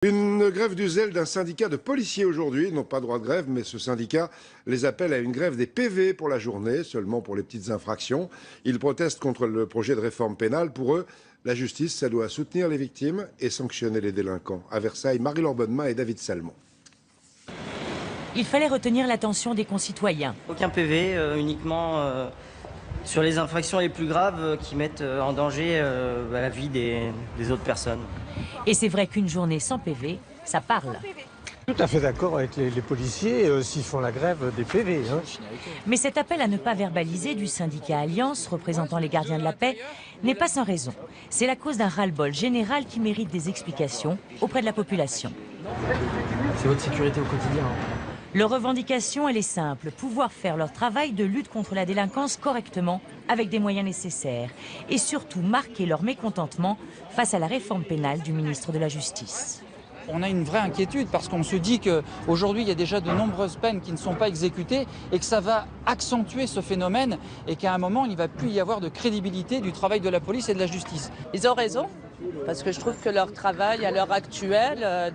Une grève du zèle d'un syndicat de policiers aujourd'hui. Ils n'ont pas droit de grève, mais ce syndicat les appelle à une grève des PV pour la journée, seulement pour les petites infractions. Ils protestent contre le projet de réforme pénale. Pour eux, la justice, ça doit soutenir les victimes et sanctionner les délinquants. À Versailles, Marie-Laure Bonnemain et David Salmon. Il fallait retenir l'attention des concitoyens. Aucun PV, uniquement sur les infractions les plus graves qui mettent en danger la vie des autres personnes. Et c'est vrai qu'une journée sans PV, ça parle. Tout à fait d'accord avec les policiers s'ils font la grève des PV. Mais cet appel à ne pas verbaliser du syndicat Alliance, représentant les gardiens de la paix, n'est pas sans raison. C'est la cause d'un ras-le-bol général qui mérite des explications auprès de la population. C'est votre sécurité au quotidien. Leur revendication, elle est simple, pouvoir faire leur travail de lutte contre la délinquance correctement, avec des moyens nécessaires, et surtout marquer leur mécontentement face à la réforme pénale du ministre de la Justice. On a une vraie inquiétude parce qu'on se dit qu'aujourd'hui, il y a déjà de nombreuses peines qui ne sont pas exécutées et que ça va accentuer ce phénomène et qu'à un moment, il ne va plus y avoir de crédibilité du travail de la police et de la justice. Ils ont raison, parce que je trouve que leur travail à l'heure actuelle,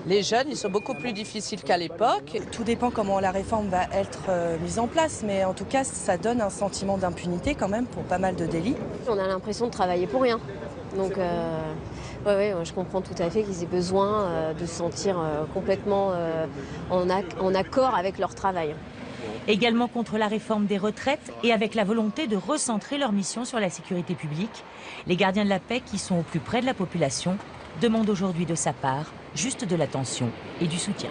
les jeunes, ils sont beaucoup plus difficiles qu'à l'époque. Tout dépend comment la réforme va être mise en place, mais en tout cas, ça donne un sentiment d'impunité quand même pour pas mal de délits. On a l'impression de travailler pour rien. Donc, ouais, je comprends tout à fait qu'ils aient besoin de se sentir complètement en accord avec leur travail. Également contre la réforme des retraites et avec la volonté de recentrer leur mission sur la sécurité publique, les gardiens de la paix qui sont au plus près de la population demandent aujourd'hui de sa part juste de l'attention et du soutien.